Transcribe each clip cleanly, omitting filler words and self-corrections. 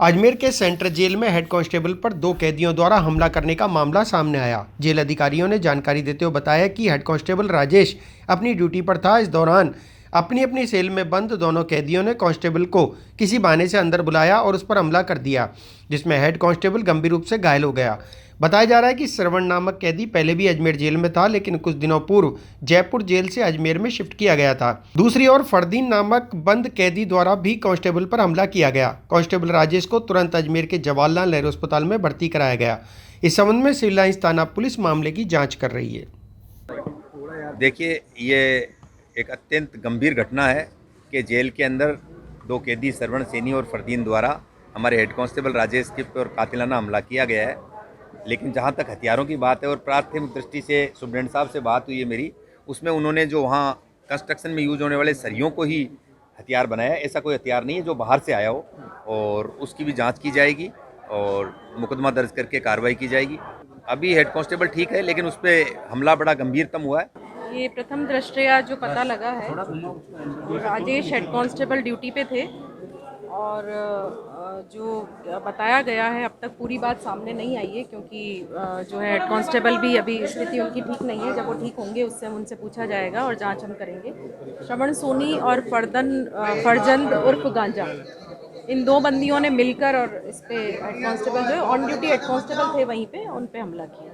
अजमेर के central jail में head constable पर 2 कैदियों द्वारा हमला करने का मामला सामने आया। जेल अधिकारियों ने जानकारी देते हुए बताया कि हेड कांस्टेबल राजेश अपनी ड्यूटी पर था। इस दौरान अपनी अपनी सेल में बंद दोनों कैदियों ने कांस्टेबल को किसी बहाने से अंदर बुलाया और उस पर हमला कर दिया, जिसमें हेड कांस्टेबल गंभीर रूप से घायल हो गया। बताया जा रहा है कि श्रवण नामक कैदी पहले भी अजमेर जेल में था, लेकिन कुछ दिनों पूर्व जयपुर जेल से अजमेर में शिफ्ट किया गया था। दूसरी ओर फरदीन नामक बंद कैदी द्वारा भी कांस्टेबल पर हमला किया गया। कांस्टेबल राजेश को तुरंत अजमेर के जवाहरलाल नेहरू अस्पताल में भर्ती कराया गया। इस संबंध में सिविल लाइंस थाना पुलिस मामले की जाँच कर रही है। देखिए, ये एक अत्यंत गंभीर घटना है कि जेल के अंदर 2 कैदी श्रवण सैनी और फरदीन द्वारा हमारे हेड कांस्टेबल राजेश के पर कातिलाना हमला किया गया है। लेकिन जहाँ तक हथियारों की बात है और प्राथमिक दृष्टि से सुप्रिटेंडेंट साहब से बात हुई है मेरी, उसमें उन्होंने जो वहाँ कंस्ट्रक्शन में यूज होने वाले सरियों को ही हथियार बनाया। ऐसा कोई हथियार नहीं है जो बाहर से आया हो, और उसकी भी जांच की जाएगी और मुकदमा दर्ज करके कार्रवाई की जाएगी। अभी हेड कांस्टेबल ठीक है, लेकिन उस पर हमला बड़ा गंभीरतम हुआ है। ये प्रथम दृष्टया जो पता लगा है, राजेश हेड कांस्टेबल ड्यूटी पे थे और जो बताया गया है अब तक पूरी बात सामने नहीं आई है, क्योंकि जो है हेड कांस्टेबल भी अभी स्थिति उनकी ठीक नहीं है। जब वो ठीक होंगे उससे उनसे पूछा जाएगा और जांच हम करेंगे। श्रवण सोनी और फरजंद उर्फ गांजा, इन 2 बंदियों ने मिलकर और इस पे हेड कांस्टेबल जो ऑन ड्यूटी हेड कांस्टेबल थे वहीं पे उन पे हमला किया।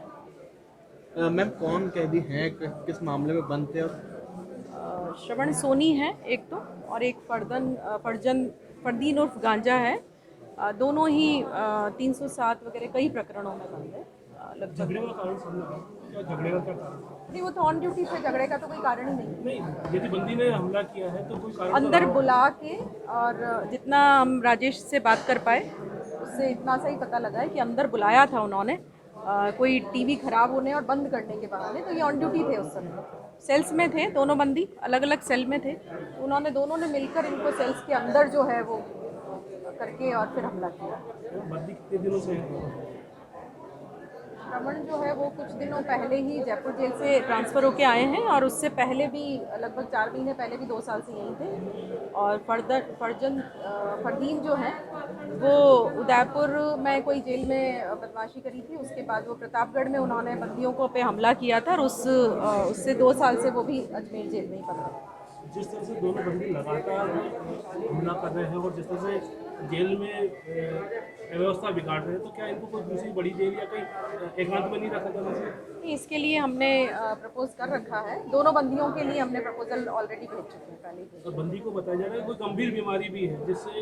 मैम, कौन कैदी हैं, किस मामले में बंद थे? श्रवण सोनी है एक तो, और एक फरदीन उर्फ गांजा है। दोनों ही 307 वगैरह कई प्रकरणों में बंद है। लगभग नहीं, वो तो ऑन ड्यूटी से झगड़े का तो कोई कारण ही नहीं। यदि बंदी ने हमला किया है तो कोई कारण अंदर बुला के, और जितना हम राजेश से बात कर पाए उससे इतना सा ही पता लगा है कि अंदर बुलाया था उन्होंने कोई टीवी खराब होने और बंद करने के बहाने। तो ये ऑन ड्यूटी थे, उस समय सेल्स में थे, दोनों बंदी अलग अलग सेल में थे। उन्होंने दोनों ने मिलकर इनको सेल्स के अंदर जो है वो करके और फिर हमला किया। बंदी कितने दिनों से श्रवण जो है वो कुछ दिनों पहले ही जयपुर जेल से ट्रांसफ़र होके आए हैं, और उससे पहले भी लगभग 4 महीने पहले भी 2 साल से यहीं थे। और फरदीन जो है वो उदयपुर में कोई जेल में बदमाशी करी थी, उसके बाद वो प्रतापगढ़ में उन्होंने बंदियों को पे हमला किया था, और उससे 2 साल से वो भी अजमेर जेल में ही बंद है। जिस तरह से दोनों बंदी लगातार हमला कर रहे हैं और जिस तरह से जेल में व्यवस्था बिगाड़ रहे हैं, तो क्या इनको कोई दूसरी बड़ी जेल या कहीं एकांत में नहीं रखा जाना चाहिए? इसके लिए हमने प्रपोज कर रखा है। दोनों बंदियों के लिए हमने प्रपोजल ऑलरेडी भेज चुके हैं पहले। और बंदी को बताया जा रहा है कोई गंभीर बीमारी भी है जिससे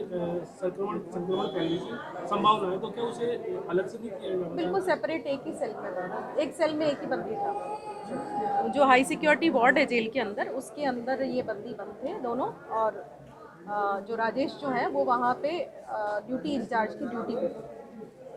संक्रमण फैलने की संभावना है, तो क्या उसे अलग से नहीं किया जाएगा? बिल्कुल सेपरेट एक ही सेल में, एक सेल में एक ही बंदी था। जो हाई सिक्योरिटी वार्ड है जेल के अंदर, उसके अंदर ये बंदी बंद थे दोनों। और जो राजेश जो है वो वहाँ पे ड्यूटी इंचार्ज की ड्यूटी पे।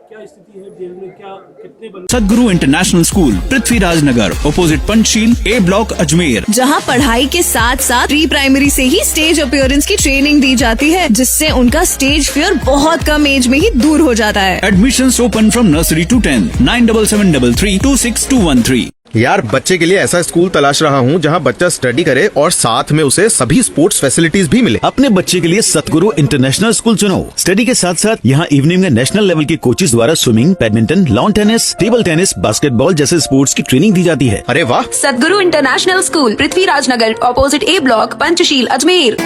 क्या स्थिति है जेल में, क्या कितने बंदी? सदगुरु international school, Prithviraj Nagar, opposite Panchsheel, A block, Ajmer, जहां पढ़ाई के साथ साथ प्री प्राइमरी से ही स्टेज अपीयरेंस की ट्रेनिंग दी जाती है, जिससे उनका स्टेज फियर बहुत कम एज में ही दूर हो जाता है। Admissions open from nursery to 10, 9773326213। यार, बच्चे के लिए ऐसा स्कूल तलाश रहा हूँ जहाँ बच्चा स्टडी करे और साथ में उसे सभी स्पोर्ट्स फैसिलिटीज भी मिले। अपने बच्चे के लिए सतगुरु इंटरनेशनल स्कूल चुनो। स्टडी के साथ साथ यहाँ इवनिंग में नेशनल लेवल के कोचेज द्वारा swimming, badminton, lawn tennis, table tennis, basketball जैसे स्पोर्ट्स की ट्रेनिंग दी जाती है। अरे वाह! सदगुरु international school, Prithviraj Nagar, opposite A block, Panchsheel, Ajmer.